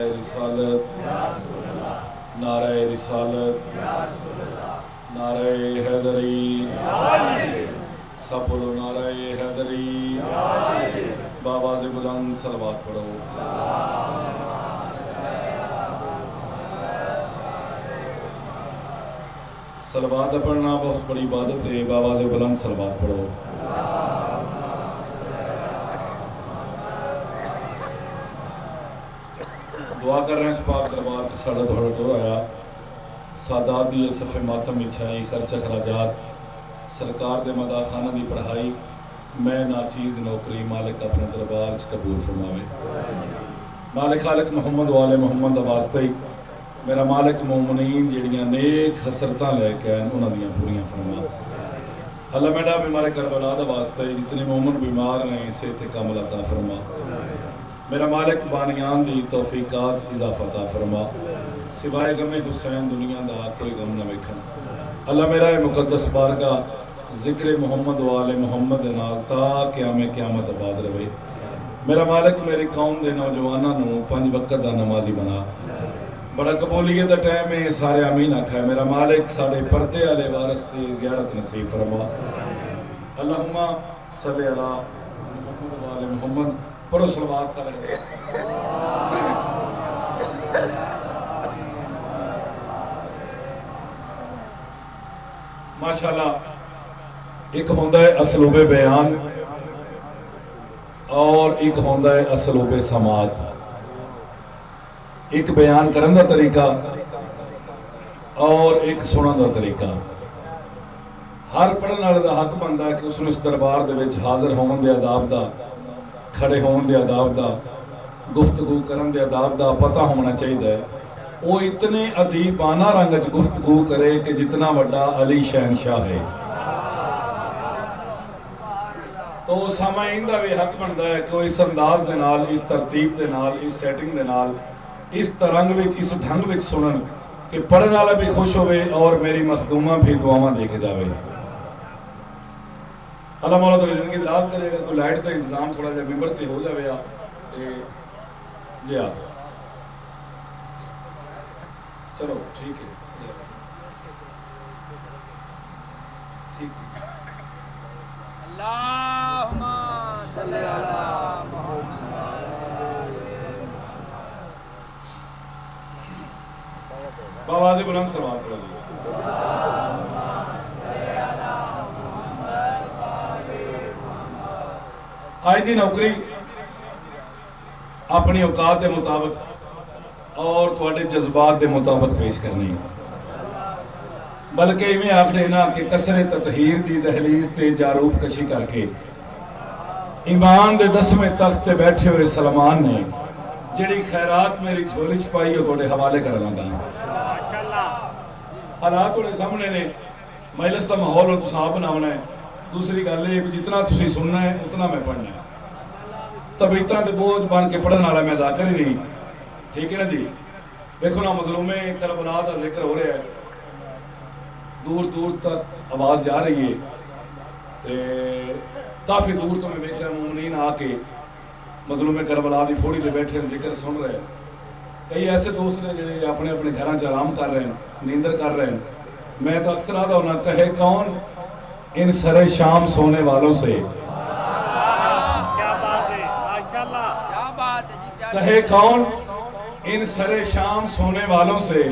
رسالت نعرہ رسالت نعرہ حیدری سب بولو نعرہ حیدری بآواز بلند صلوات پڑھو صلوات پڑھنا بہت بڑی عبادت ہے بآواز بلند صلوات پڑھو دعا کر رہے ہیں اس پاک دربار سے ساڑھا تھوڑا تو آیا سادات دی صف ماتم اچھائی خرچ اخراجات سرکار دے مداح خانہ دی پڑھائی میں ناچیز نوکری مالک اپنے دربار قبول فرماوے مالک خالق محمد والے محمد واسطے میرا مالک مومنین جڑیاں نیک حسرتاں لے کے آئیں انہاں دیاں پوریاں فرما اللہ میڈا بیمارے کربلا دا واسطے جتنے مومن بیمار ہیں اسے کامل عطا فرما میرا مالک بانیان دی توفیقات اضافہ عطا فرما سوائے غم حسین دنیا دا کوئی غم نہ ویکھن اللہ میرا مقدس بارگاہ ذکر محمد وآل محمد نال تا قیامت آباد رہے میرا مالک میری قوم دے نوجواناں نو 5 وقت دا نمازی بنا بڑا قبولیت دا ٹائم ہے سارے آمین آکھا ہے میرا مالک سارے پردے والے وارث دی زیارت نصیب فرما اللہم صلی علی محمد وآل محمد پڑھو صلوات سارے ماشاءاللہ ایک ہوندہ ہے اسلوب بیان اور ایک ہوندہ ہے اسلوب سماعت ایک بیان کرن دا طریقہ اور ایک سنن دا طریقہ ہر پڑھن والے دا حق بندا ہے کہ اس نے اس دربار دے وچ حاضر ہون دے آداب دا کھڑے ہون دے آداب دا گفتگو کرن دے آداب دا پتہ ہونا چاہیے وہ اتنے ادیبانہ رنگ وچ گفتگو کرے کہ جتنا بڑا علی شہنشاہ ہے تو سامعین دا بھی حق بنتا ہے کہ وہ اس انداز دے نال اس ترتیب دے نال اس سیٹنگ دے نال اس ترنگ وچ اس ڈھنگ وچ سنن کہ پڑھن والا بھی خوش ہوئے اور میری مخدومہ بھی دعاواں دے کے جاوے اللہ مولا تو زندگی دراز کرے گا کوئی لائٹ کا انتظام تھوڑا جا ممبر تے ہو جاوے جی ہاں چلو ٹھیک ہے ٹھیک اللہم صلی علی محمد بآواز بلند صلوات پڑھو آج دی نوکری اپنی اوقات دے مطابق اور تواڈے جذبات دے مطابق پیش کرنی بلکہ میں آکھ دینا کہ کسر تطہیر دی دہلیز تے جاروب کشی کر کے ایمان دے 10ویں تخت تے بیٹھے ہوئے سلمان نے جڑی خیرات میری جھولی چھپائی ہو توڑے حوالے کرنا گا حالات توڑے سامنے نے مجلس دا ماحول اور تصاب بناونا ہے دوسری گل ہے کہ جتنا تسی سننا ہے اتنا میں پڑھنا ہے تب اتنا تے بوجھ بن کے پڑھن والا میں ذاکر ہی نہیں ٹھیک ہے نا جی دیکھو نا مظلوم کربلا دا ذکر ہو رہا ہے دور دور تک آواز جا رہی ہے تے کافی دور تو میں دیکھ رہا ہوں مومنین آ کے مظلوم کربلا دی پھوڑی دے بیٹھے ذکر سن رہے ہیں کئی ایسے دوست نے جو اپنے اپنے گھراں چ آرام کر رہے ہیں نیندر کر رہے ہیں میں تو اکثر آدھا ہونا کہے کون ان سر شام سونے والوں سے کہے کون ان سر شام سونے والوں سے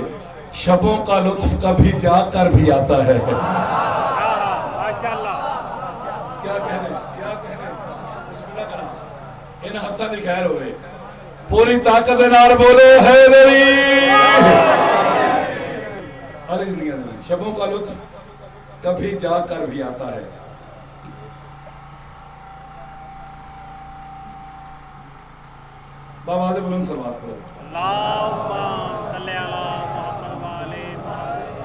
شبوں کا لطف کبھی جاگ کر بھی آتا ہے کیا کہنے بسم اللہ کرنا ان ہتھاں دی خیر ہوئے پوری طاقت نار بولے حیدری علی زندگی شبوں کا لطف کبھی جاگ کر بھی آتا ہے بآواز بلند صلوات پڑھو اللہم صلی علی محمد وآلہ محمد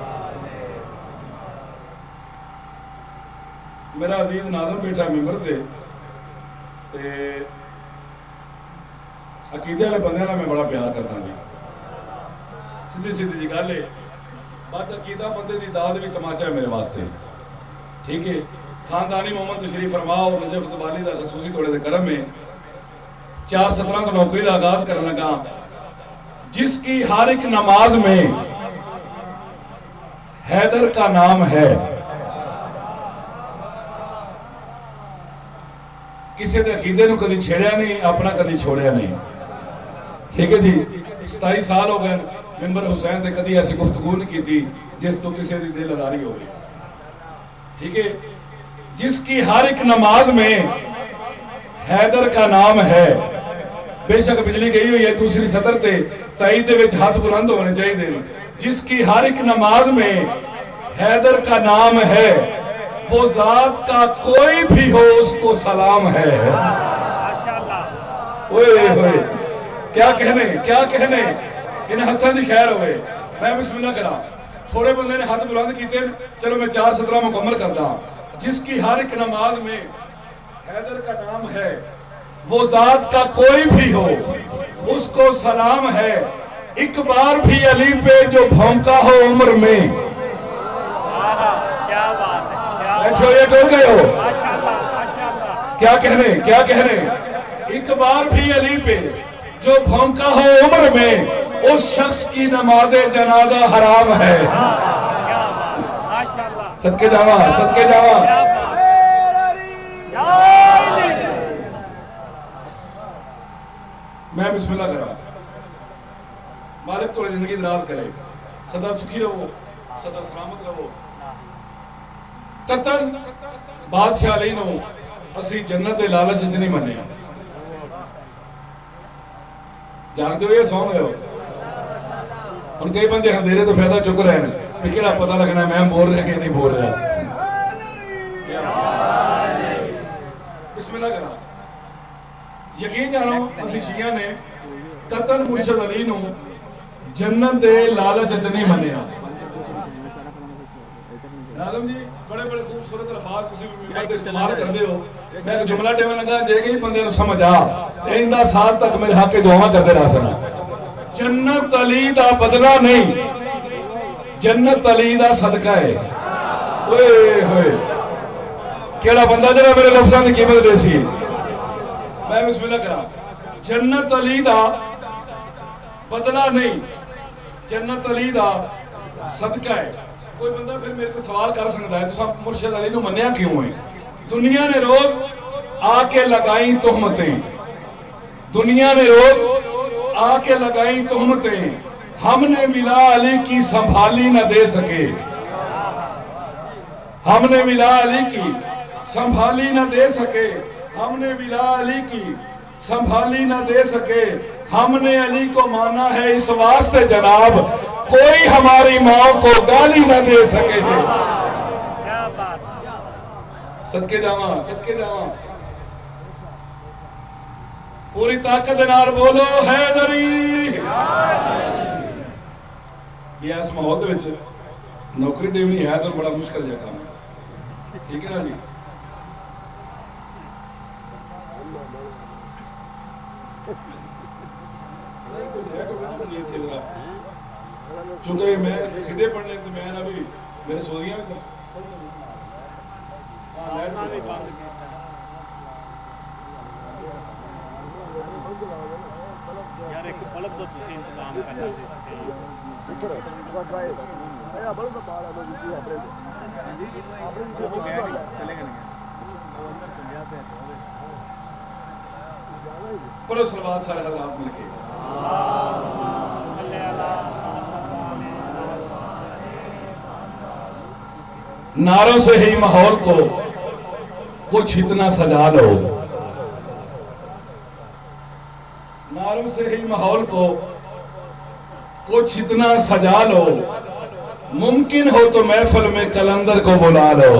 میرا عزیز ناظم بیٹھا ممبر دے تے عقیدے والے بندے نال میں بڑا پیار کرتا ہوں سیدھی سیدھی جی گل ہے بات عقیدہ بندے دی داد بھی تماچا ہے میرے واسطے ٹھیک ہے خاندانی محمد تشریف فرما اور نجف دبالی دا خصوصی تھوڑے دے کرم میں 4/17 تو نوکری دا آغاز کرنا گا جس کی ہر ایک نماز میں حیدر کا نام ہے. کسی دے عقیدے نو کدی چھیڑیا نہیں, اپنا کدی چھوڑیا نہیں. ٹھیک ہے جی. 27 سال ہو گئے ممبر حسین تے کدی ایسی گفتگو نہیں کی تھی جس تو کسی دی دل لاری ہوگی. ٹھیک ہے. جس کی ہر ایک نماز میں حیدر کا نام ہے. بے شک بجلی گئی ہوئی ہے دوسری سطر تے, تائید دے وچ ہاتھ بلند ہونے چاہیے. جس کی ہر ایک نماز میں حیدر کا نام ہے, وہ ذات کا کوئی بھی ہو اس کو سلام ہے. اوئے ہوئے کیا کہنے, کیا کہنے. ان ہتھاں دی خیر ہوئے. میں بسم اللہ کرا. تھوڑے بندے نے ہاتھ بلند کیتے, چلو میں 4 سطرہ مکمل کرتا. جس کی ہر ایک نماز میں حیدر کا نام ہے, وہ ذات کا کوئی بھی ہو اس کو سلام ہے. ایک بار بھی علی پہ جو بھونکا ہو عمر میں. بیٹھو یہ ٹور گئے ہو. کیا کہنے, کیا کہنے. ایک بار بھی علی پہ جو بھونکا ہو عمر میں, اس شخص کی نماز جنازہ حرام ہے. صدقے جاواں, صدقے جاواں. میں بسم اللہ کرا. مالک تھوڑی زندگی دراز کرے, سدا سکھی رہو, سدا سلامت رہو. قتل بادشاہ علی نو اسی جنت دے لالچ وچ نہیں منیا. جاگ دے ہو یا سو گئے ہو؟ ہن کئی بندے اندھیرے تو فائدہ چک رہے ہیں کہ کیڑا پتہ لگنا میں بول رہا کہ نہیں بول رہا. بسم اللہ کرا. یقین جانو اسی شیعہ نے قتل مرشد علی نو جنت دے لالچ وچ نہیں منیا. ناظم جی بڑے بڑے خوبصورت الفاظ تسی ممبر تے استعمال کردے ہو. میں ایک جملہ ٹیون لگا جے کہ بندے نو سمجھ آ ایندا سال تک میرے حق دعاواں کردے رہ سنا. جنت علی دا بدلہ نہیں, جنت علی دا صدقہ ہے. اوئے ہوئے کیڑا بندہ جڑا میرے لفظاں دی قیمت دے سی. میں بسم اللہ کرا. جنت علی دا بدلہ نہیں, جنت علی دا صدقہ ہے. کوئی بندہ پھر میرے کو سوال کر سکتا ہے تو مرشد علی نو منیا کیوں ہے؟ دنیا نے روز آ کے لگائیں تہمتیں, دنیا نے روز آ کے لگائیں تہمتیں, ہم نے ملا علی کی سنبھالی نہ دے سکے. ہم نے ملا علی کی سنبھالی نہ دے سکے. ہم نے ملا علی کی سنبھالی نہ دے سکے. ہم نے علی کو مانا ہے اس واسطے جناب, کوئی ہماری ماں کو گالی نہ دے سکے. صدقے جاواں, صدقے جاواں. پوری طاقت نال بولو حیدری. یہ اس ماحول دے وچ نوکری دیونی ہے تو بڑا مشکل جا کام ہے. ٹھیک ہے نا جی. چونکہ میں سیدھے پڑھنے تو میں ابھی میرے سوریاں بھی یار ایک بلب تو تسی انتظام کرنا پڑھو صلوات سارے حضرات مل کے. نعروں سے ہی ماحول کو کچھ اتنا سجا لو, نعروں سے ہی ماحول کو کچھ اتنا سجا لو. ممکن ہو تو محفل میں کلندر کو بلا لو.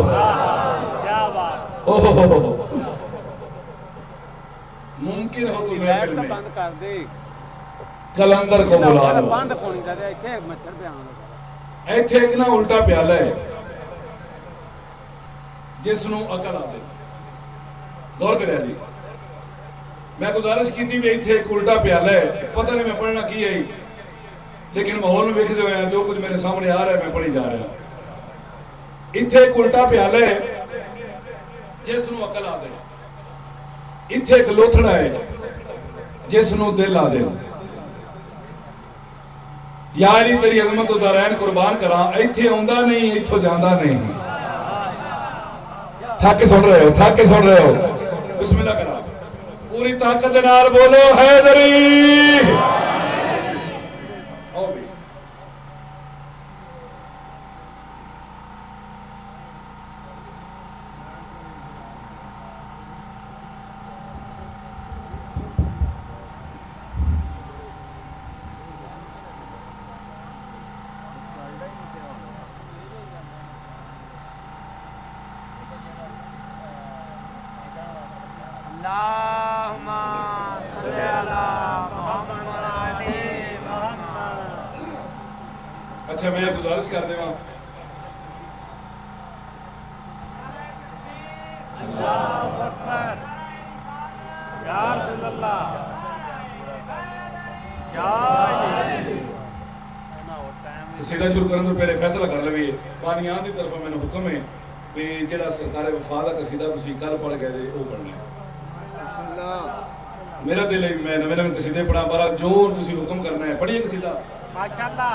ممکن ہو تو محفل میں کلندر کو بلا لو. ایتھے ایک نا الٹا پیالہ ہے جس نو عقل آدے. غور کرے جی. میں گزارش کی تھی بھی ایتھے ایک الٹا پیالہ ہے, پتہ نہیں میں پڑھنا کی ہے لیکن ماحول میں ویکھدے ہوئے جو کچھ میرے سامنے آ رہا ہے میں پڑھی جا رہا ہوں. ایتھے ایک الٹا پیالہ ہے جس نو عقل آدے. ایتھے ایک لوتھڑا ہے جس نو دل آدے. یا علی تیری عظمت و دارین قربان کراں ایتھے آندا نہیں ایتھوں جاندا نہیں تھک کے سن رہے ہو تھک کے سن رہے ہو بسم اللہ کرا پوری طاقت نال بولو حیدری او بھی اللہم صلی علی محمد علی محمد. اچھا میں گزارش کر دے وہاں اللہ اکبر یا رسول اللہ قصیدہ شروع کرنے تو پہلے فیصلہ کر لویے بانیان دی طرف میں نے حکم ہے کہ جڑا سرکار وفا دا قصیدہ تسی کل پڑھ گئے دے وہ پڑھنا ہے میرا دل ہے میں نویں نویں قصیدے پڑھا بارا جو تسی حکم کرنا ہے پڑھیے قصیدہ ماشاءاللہ.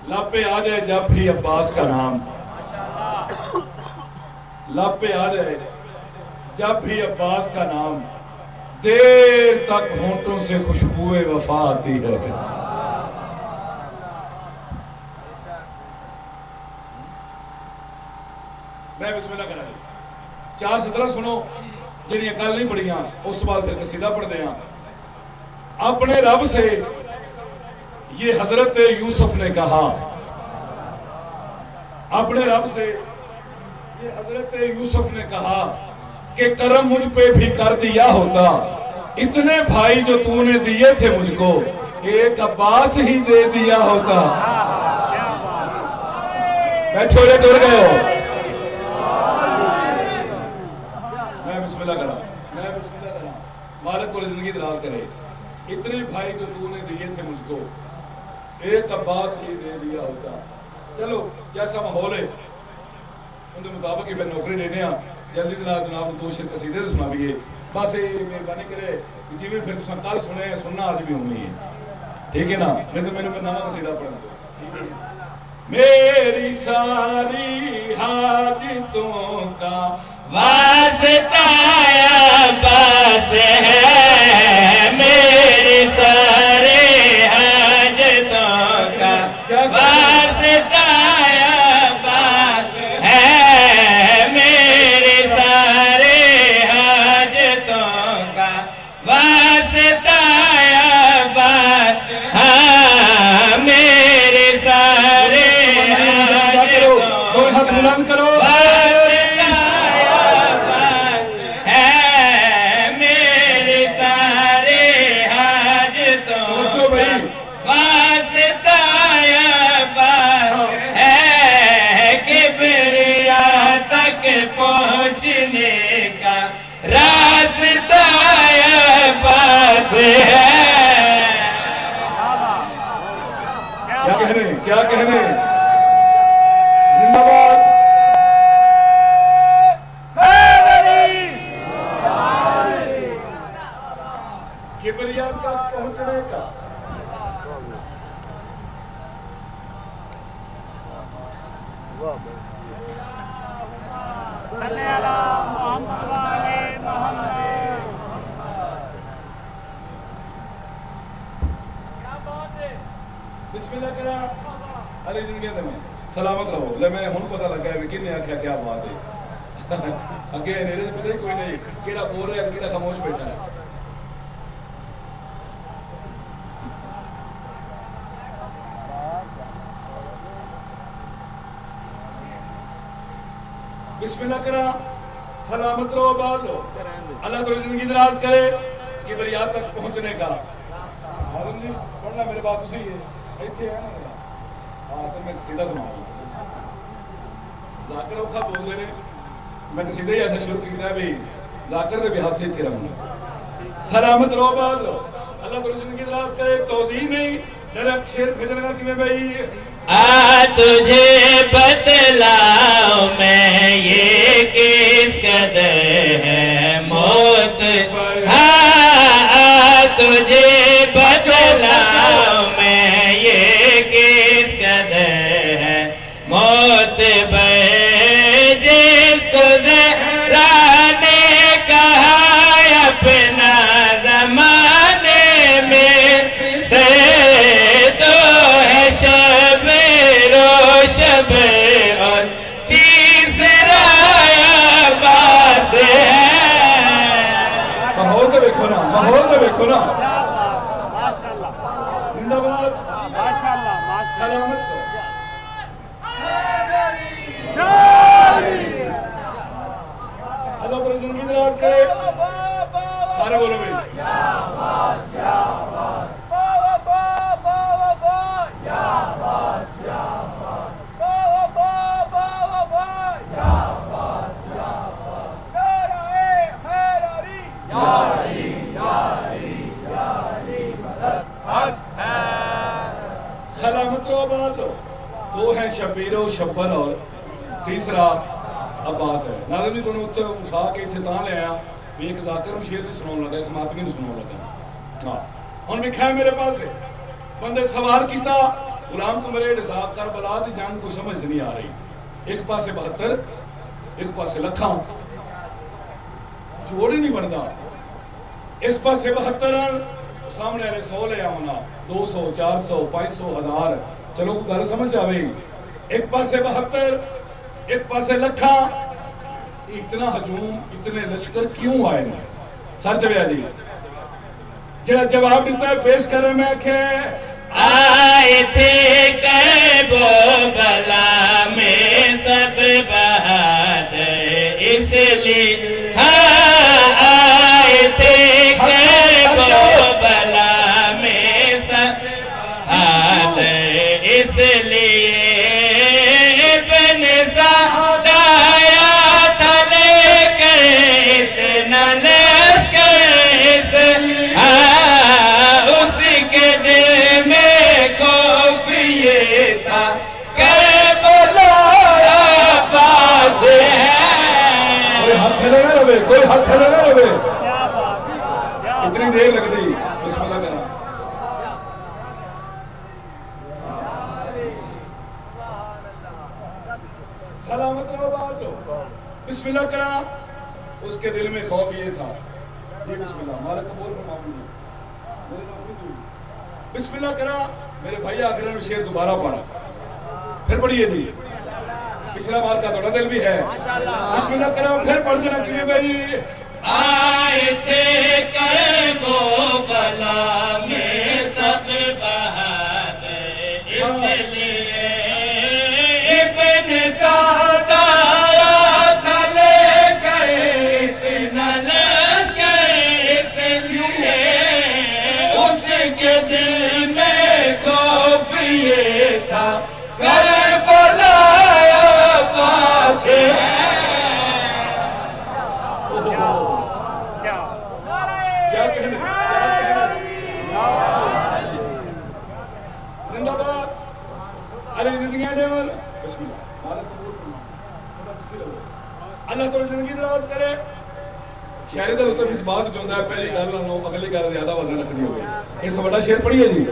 لب پہ آ جائے جب بھی عباس کا نام لب پہ آ جائے جب بھی عباس کا نام دیر تک ہونٹوں سے خوشبو وفا آتی ہے. میں بسم اللہ کرا دیں 4 سطرہ سنو جنہیں کل نہیں پڑھیاں اس تو بعد پھر قصیدہ پڑھ دیں. اپنے رب سے یہ حضرت یوسف نے کہا اپنے رب سے یہ حضرت یوسف نے کہا کہ کرم مجھ پہ بھی کر دیا ہوتا اتنے بھائی جو تو نے دیے تھے مجھ کو ایک عباس ہی دے دیا ہوتا. بیٹھو یہ ٹر گئے ہو میں بسم اللہ کرا مالک کو زندگی دراز کرے اتنے بھائی جو تو نے دیے تھے مجھ کو ایک عباس ہی دے دیا ہوتا. چلو جیسا ماحول ہے ان کے مطابق ہی میں نوکری لینے ہاں جلدی جناب 2 شعر قصیدے سے سنا بھی بس مہربانی کرے جی میں پھر تساں کل سنے سننا آج بھی ہوئی ہے ٹھیک ہے نا نہیں تو میں نے نواں قصیدہ پڑھنا. میری ساری حاجتوں کا واسطہ عباس ہے میری سارے حاجتوں کا واسطہ عباس ہے میری سارے حاجتوں کا واسطہ عباس ہاں میری سارے دو ہاتھ بلند کرو پہنچنے کا راستہ عباس ہے. کیا کہنے کیا کہنے زندہ باد کبریا تک پہنچنے کا صلی علی محمد علی محمد. بسم اللہ کرا علی زندگی میں سلامت رہو لے میں ہن پتہ لگا ہے کہ کنے آکھیا کیا بات ہے اگے نیرے سے پتہ ہی کوئی نہیں کیڑا بول رہا ہے کیڑا خاموش بیٹھا ہے. بسم اللہ کرا سلامت رہو آباد رہو اللہ تو زندگی دراز کرے کہ بریات تک پہنچنے کا. حاضر جی پڑھنا میرے بات اسی ہے ایتھے ہے نا ہاں تو میں قصیدہ سناؤں ذاکر اوکھا بول دے میں قصیدہ ہی ایسا شروع کیا بھی ذاکر دے بھی ہاتھ سے تیرا ہوں سلامت رہو آباد رہو اللہ تو زندگی دراز کرے. توضیح نہیں ڈائریکٹ شعر بھیجنے کا کہ بھائی تجھے بتلاؤ میں یہ کس قدر ہے موت ہاں تجھے بتلاؤ رکھو نا ماشاءاللہ زندہ باد ماشاءاللہ سلامت ہو اللہ پر زندگی دراز کرے سارے بولو بھائی سلامت ہو آباد ہو دو ہیں شبیر و شبر اور تیسرا عباس ہے ناظرین جی دونوں اٹھا کے اتنے تاں لے آیا میں ایک ذاکر ہوں شیر نہیں سناؤں لگا ایک ماتمی نہیں سناؤں لگا ہاں ہن بھی کھائے میرے پاس ہے بندے سوار کیتا غلام کو میرے ڈزاب کربلا دی جنگ کو سمجھ نہیں آ رہی ایک پاسے 72 ایک پاسے لکھاں جوڑ ہی نہیں بنتا اس پاسے 72 سامنے آنے 100 لے آونا 200 400 500 1000 چلو کو گھر سمجھ آوے ایک پاسے 72 ایک پاسے لکھا اتنا ہجوم اتنے لشکر کیوں آئے نا سچ بیا جی جڑا جواب دیتا ہے پیش کرے میں کہ آئے تھے کرب و بلا میں سب بہادر اس لیے آئے تھے کرب و بلا میں سب بہادر اس لیے ابن سعد آیا تھا لے کر اتنا لشکر اس کے دل میں خوف یہ تھا کربلا عباس ہے کوئی ہاتھ کھلے نہ رہے کوئی ہاتھ کھلے نہ رہے اتنی دیر لگ دی بسم اللہ کرنا سلامت رہو بات ہو بسم اللہ کرنا اس کے دل میں خوف یہ تھا جی بسم اللہ مالک قبول فرماؤں بسم اللہ کرا میرے بھائی آخران میں شیر دوبارہ پڑھا پھر پڑھئے دی پچھلا بار کا توڑا دل بھی ہے بسم اللہ کرا پھر پڑھ دینا کہ بھائی آئے تھے کرب و بلا میں سب بہادر اس لیے ابن سعد آیا تھا لے کر اتنا لشکر اس لیے اس کے دل میں خوف یہ تھا کربلا عباس ہے کیا کہنے زندہ باد علی زندگیاں دیور بسم اللہ مالک قبول فرماؤں اللہ تو زندگی دراز کرے شاعری دا لطف اس بات چوندا ہے پہلی گل نال اگلی گل زیادہ وزن رکھنی ہوگی اس سے بڑا شعر پڑھیے جی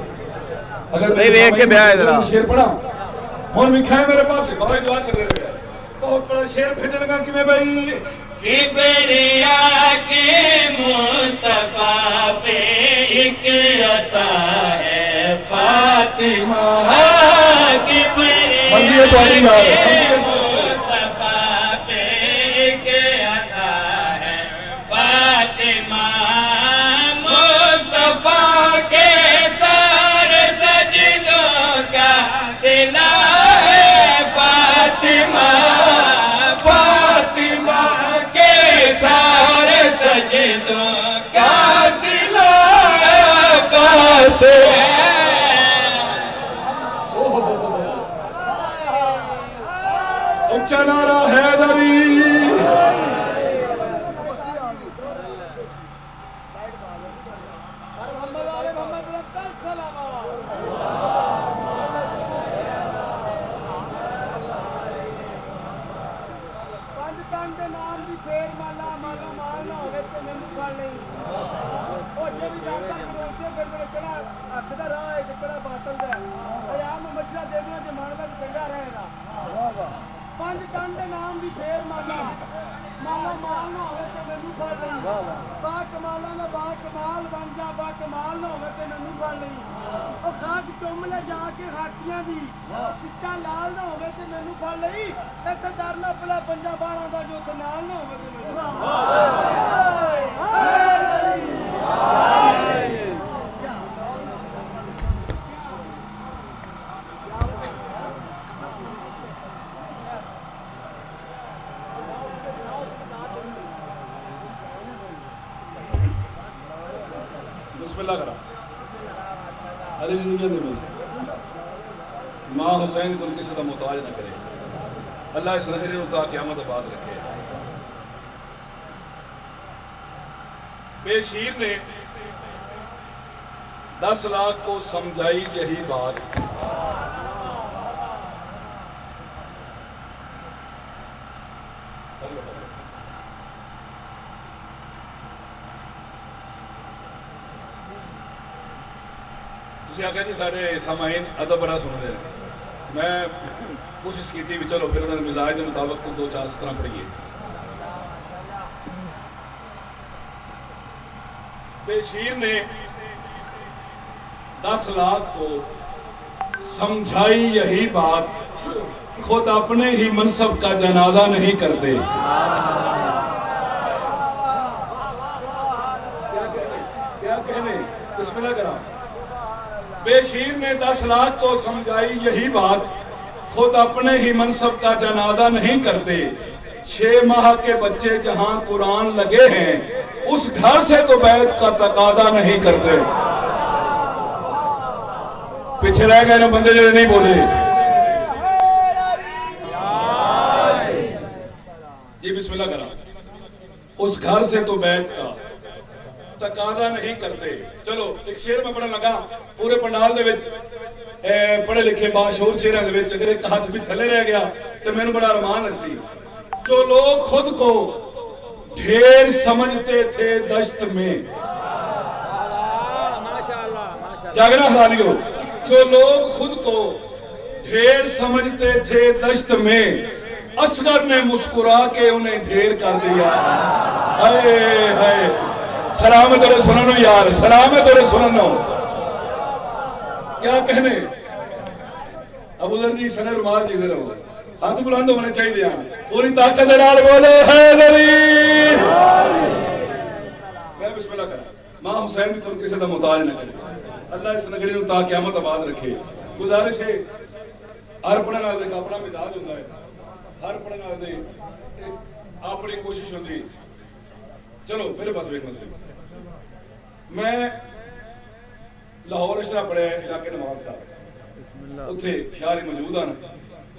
اگر نہیں دیکھ کے بیا ادھر شعر پڑھا ہن بھی کھائے میرے پاس بابا دعا کر رہے ہیں بہت بڑا شعر بھیجنے لگا کہ میں بھائی کبریا کے مصطفیٰ پہ ایک عطا ہے فاطمہ بندی ہے تمہاری یاد ہے مصطفیٰ پہ ایک عطا ہے فاطمہ مصطفیٰ کے سارے سجدوں کا صلہ ہے فاطمہ فاطمہ کے سارے سجدوں کا صلہ عباس ہے اچھا نعرہ حیدری علی دنیا دے ماں حسین تم کسی کا محتاج نہ کرے اللہ اس نگری تا قیامت آباد رکھے بے شیر نے 10 لاکھ کو سمجھائی یہی بات تسی آکھیا جی سارے سامعین ادب بڑا سن رہے ہیں میں کوشش کی تھی بھی چلو پھر انہوں نے مزاج کے مطابق کو 2-4 سطرہ پڑھیے بے شیر نے 10 لاکھ کو سمجھائی یہی بات خود اپنے ہی منصب کا جنازہ نہیں کرتے کیا کہنے بسم اللہ کرام بے شیر نے 10 لاکھ کو سمجھائی یہی بات خود اپنے ہی منصب کا جنازہ نہیں کرتے 6 ماہ کے بچے جہاں قرآن لگے ہیں اس گھر سے تو بیعت کا تقاضا نہیں کرتے پیچھے رہ گئے نا بندے جو نہیں بولے جی بسم اللہ کرام اس گھر سے تو بیعت کا تقاضا نہیں کرتے چلو ایک شعر میں پڑھن لگا پورے پنڈال دے وچ پڑھے لکھے باشعور چہرے دے وچ اگر ایک ہاتھ بھی تھلے رہ گیا تو میں نے بڑا ارمان رکھی جو لوگ خود کو ڈھیر سمجھتے تھے دشت میں جاگنا حرالیو جو لوگ خود کو ڈھیر سمجھتے تھے دشت میں اصغر نے مسکرا کے انہیں ڈھیر کر دیا ہائے ہائے سلام ہے تورے سننو یار سلام ہے تورے سننو کیا کہنے ابو ذر جی سنے رمال جی دے رہو ہاتھ بلند ہونے چاہیے دیا پوری طاقت دلال بولو حیدری میں بسم اللہ کرا ماں حسین بھی تم کسی دا محتاج نہ کرے اللہ اس نگری نو تا قیامت آباد رکھے گزارش ہے ہر پڑھنے والے کا اپنا مزاج ہوتا ہے ہر پڑھنے والے اپنی کوشش ہوتی چلو میرے پاس دیکھنا چاہیے میں لاہور اشرا پڑھیا علاقے نواب صاحب اتھے شاعری موجود ہیں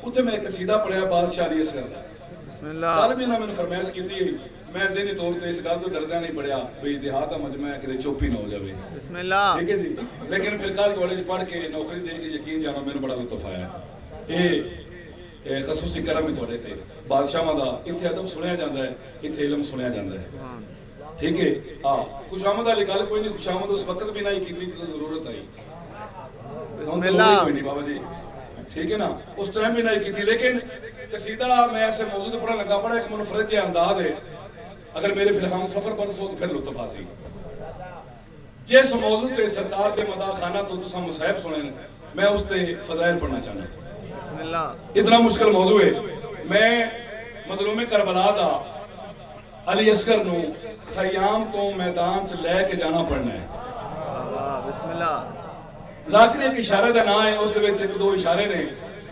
اتھے میں قصیدہ پڑھیا بادشاہ علی اصغر طالب انہاں میں نے فرمائش کی تھی میں ذہنی طور تے اس گل تو ڈردہ نہیں پڑھیا بھئی دیہات دا مجمع ہے کہ چوپی نہ ہو جاوے بسم اللہ ٹھیک ہے جی لیکن پھر کل تھوڑے پڑھ کے نوکری دے کے یقین جانا میں نے بڑا لطف آیا یہ خصوصی کرم ہی تھوڑے تے بادشاہ مدا اتھے ادب سنیا جاندہ ہے اتھے علم سنیا جاندہ ہے ٹھیک ہے خوش آمد علی گل کوئی نہیں خوش آمد اس وقت بھی نہیں کی تھی تو ضرورت آئی بسم اللہ کوئی نہیں بابا جی ٹھیک ہے نا اس ٹائم بھی نہیں کی تھی لیکن قصیدہ میں ایسے موضوع تو پڑھا لگا پڑا ایک منفرد یہ انداز ہے اگر میرے پھر ہم سفر پر سو تو پھر لطف آسی جس موضوع تے سرکار دے مداح خانہ تو تسا مصاحب سنیں میں اس تے فضائل پڑھنا چاہنا بسم اللہ اتنا مشکل موضوع ہے میں مظلوم کربلا دا علی اصغر نو خیام تو میدان چ لے کے جانا پڑنا ہے بسم اللہ ذاکر ایک اشارہ جا نہ ہے اس دے وچ ایک دو اشارے نے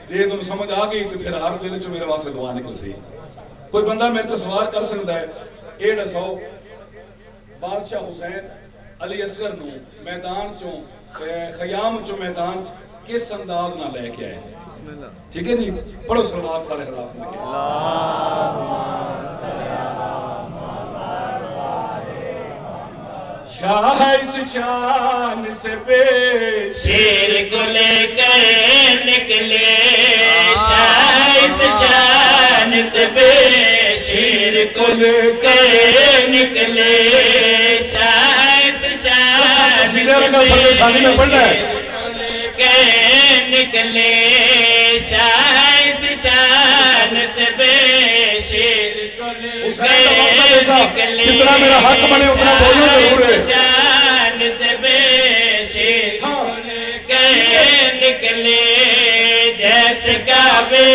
جے تم سمجھ آ گئی تو پھر ہر دل چ میرے واسطے دعا نکل سی کوئی بندہ میرے تے سوال کر سکتا ہے اے دسو بادشاہ حسین علی اصغر نو میدان چوں خیام چوں میدان کس انداز نہ لے کے آئے بسم اللہ ٹھیک ہے جی پڑھو صلوات سارے خلاف میں شاہ اس شان سے بے شیر کو لے کر نکلے شاہ اس شان سے بے شیر کو لے کر نکلے شاہ اس شان سے بے نکلے شاہ اس شان سے بے شیر کو لے جتنا میرا حق بنے اتنا بولنا ضرور ہے شان سے بے شیر کہے نکلے جیسے کعبے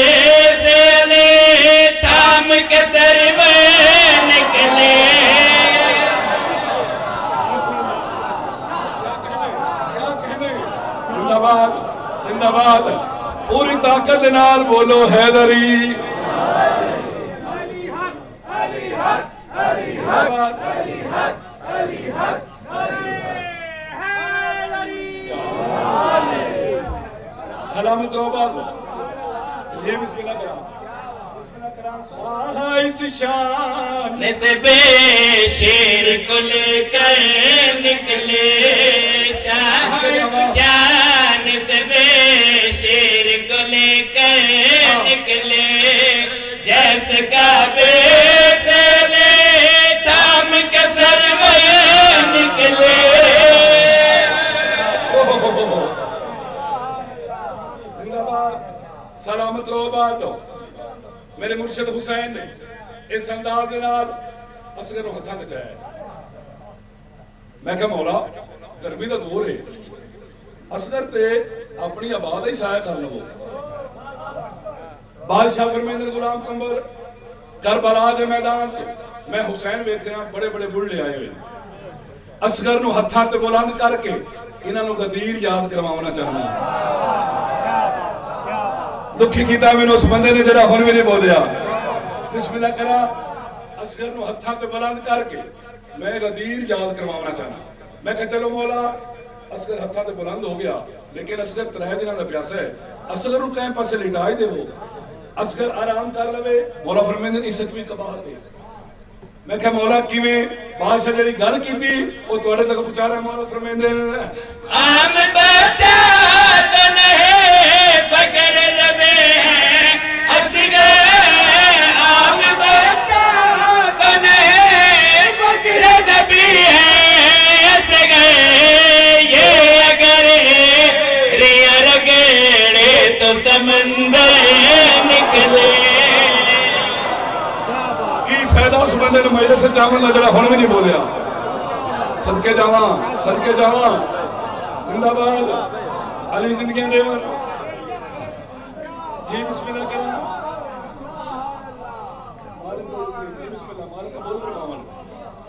سے علی تھام کے سر میں نکلے زندہ باد زندہ باد پوری طاقت نال بولو حیدری علی حق سلامت رہو بات جی بسم اللہ کرام اس شان سے بے شیر کو لے کر نکلے شان سے بے شیر کو لے کر نکلے جیسے کعبے سے لے تھام کے سر میں نکلے زندہ باد سلامت رہو بات میرے مرشد حسین نے اس انداز کے نال اصغر نو ہتھاں تے چایا میں کہا مولا گرمی دا زور ہے اصغر تے اپنی آباد ہی سایہ کر لو بادشاہ فرمیندے غلام قمر کربلا دے میدان چ میں حسین ویکھ رہا بڑے بڑے بڑھے آئے ہوئے اصغر نو ہتھاں تے بلند کر کے انہاں نو غدیر یاد کروانا چاہنا دکھی کیتا میں نے اس بندے نے جڑا ہن بھی نہیں بولیا بسم اللہ کرا اصغر نو ہتھاں تے بلند کر کے میں غدیر یاد کروانا چاہنا میں کہا چلو مولا اصغر ہتھاں تے بلند ہو گیا لیکن اصغر 3 دنوں دا پیاسا ہے اصغر نو کہیں پاسے لٹائی دے وہ اصغر آرام کر لوے مولا فرمیندے اس بھی قباحت ہے میں کہا مولا کیویں بادشاہ جڑی گل کیتی او تواڈے تک پہنچا رہا مولا فرمیندے عام بچہ تو نہیں فکر لبے ہیں اصغر عام بچہ تو نہیں فکر لبے ہیں اصغر یہ اگر ریا رگڑے تو سمندر نکلے کی فائدہ اس بندے نے مجلس سے چاول نہ جڑا ہن بھی نہیں بولیا صدقے جاواں زندہ باد علی زندگیاں دیون جی بسم اللہ کرام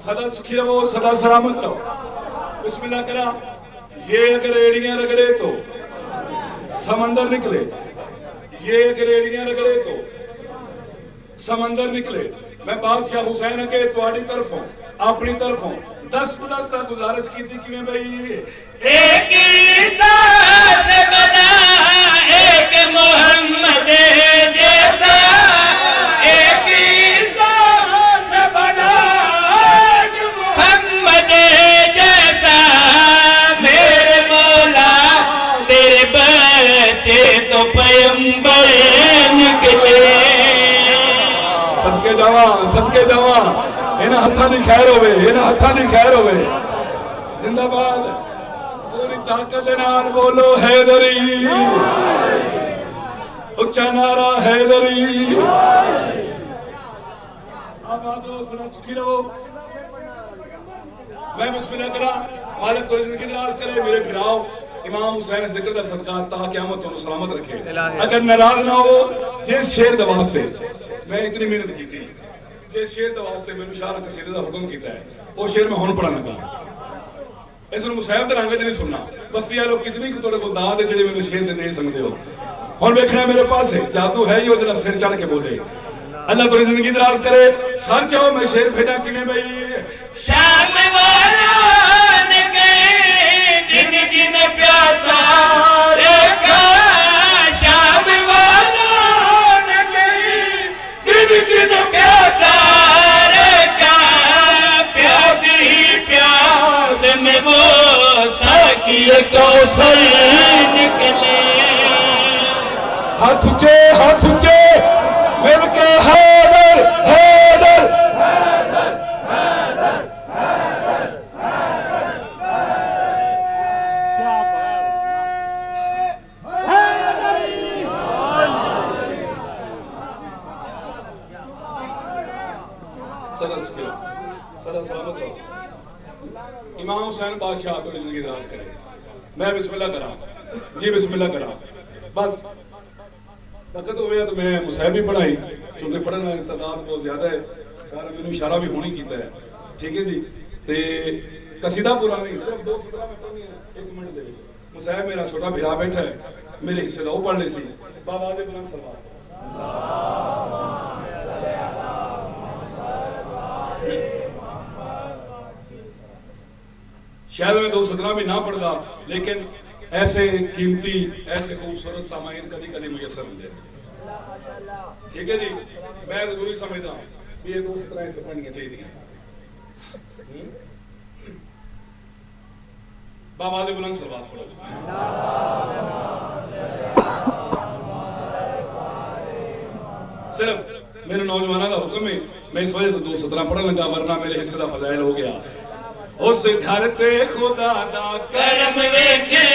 سدا سکھی رہو سدا سلامت رہو بسم اللہ کرام یہ اگر ایڑیاں رگڑے تو سمندر نکلے یہ اگر ایڑیاں رگڑے تو سمندر نکلے میں بادشاہ حسین کے تواڈی طرفوں اپنی طرفوں 10 تک گزارش کی تھی کہ میں بھئی ایک عیسیٰ سے بنا ایک محمد جیسا ایک عیسیٰ سے بنا ایک محمد جیسا میرے مولا تیرے بچے تو پیمبر نکلے صدقے جاواں انہاں ہتھاں دی خیر ہوے زندہ باد پوری طاقت نال بولو حیدری اچھا نعرہ حیدری آباد رہو سنا سکھی رہو میں بسم اللہ کرا مالک تو زندگی دراز کرے میرے بھراؤ امام حسین ذکر دا صدقہ تا قیامت تو سلامت رکھے اگر ناراض نہ ہو جس شیر دا واسطے میں اتنی محنت کی تھی جس شیر دا واسطے میں شاعر قصیدے دا حکم کیتا ہے وہ شیر میں ہن پڑھن لگا اس نے مصاحب دے رنگ نہیں سننا بس یہ لوگ کتنی کو تھوڑے کو داد ہے جڑے میں شیر دے نہیں سنگدے ہو ہن ویکھنا میرے پاس ہے جادو ہے یہ جڑا سر چڑھ کے بولے اللہ تیری زندگی دراز کرے سر چاہو میں شیر بھیجا کیویں بھئی شام والا نے گئے دن جن پیاسا رکھا شام والا نے گئے دن جن پیاسا رکھا پیاس ہی پیاس میں وہ ساکی کوثر نکلے ہاتھ اونچے مل کے حیدر سدا سلامت رہو امام حسین بادشاہ تو زندگی دراز کرے میں بسم اللہ کرا جی بسم اللہ کرا بس وقت ہویا تو میں مصاحب بھی پڑھائی چونکہ پڑھنے والی تعداد بہت زیادہ ہے خیال میں نے اشارہ بھی ہونی کیتا ہے ٹھیک ہے جی تے قصیدہ پورا نہیں صرف 2 سطرہ میں پڑھنی ہے 1 منٹ دے وچ مصاحب میرا چھوٹا بھرا بیٹھا ہے میرے حصے دا وہ پڑھ لے سی بابا سے بلند سلام شاید میں 2 سطرہ بھی نہ پڑھدا لیکن ایسے قیمتی ایسے خوبصورت سامعین کدی کدی میسر ہوتے ہیں. ٹھیک ہے جی, میں ضروری سمجھتا ہوں یہ دوست طرح سے پڑھنی چاہیے. بابا سے بلند سلوات پڑھو. صرف میرے نوجوانوں کا حکم ہے, میں اس وجہ سے 2:17 پڑھنے لگا ورنہ میرے حصے کا فضائل ہو گیا. اس گھر تے خدا دا کرم ویکھے,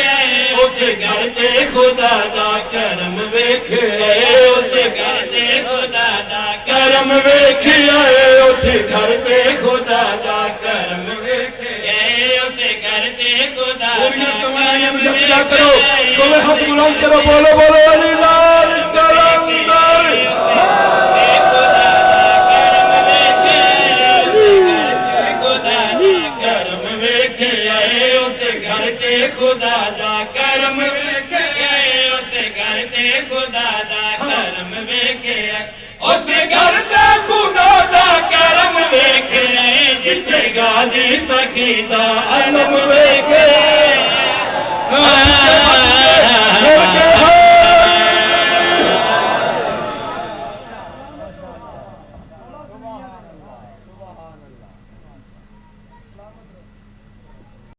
اس گھر تے خدا دا کرم ویکھے, اس گھر تے خدا دا کرم ویکھے, اس گھر تے خدا دا کرم ویکھے, اس گھر تے خدا پوری دا تمام کرم مجھا کرو, تمہیں ہاتھ بلند کرو, بولو بولو علی لال کلندر. خدا دا کرم ویکھے, اس گھر تے خدا دا کرم ویکھے, اس گھر تے خدا دا کرم ویکھے, جتھے غازی سخی دا علم ویکھے.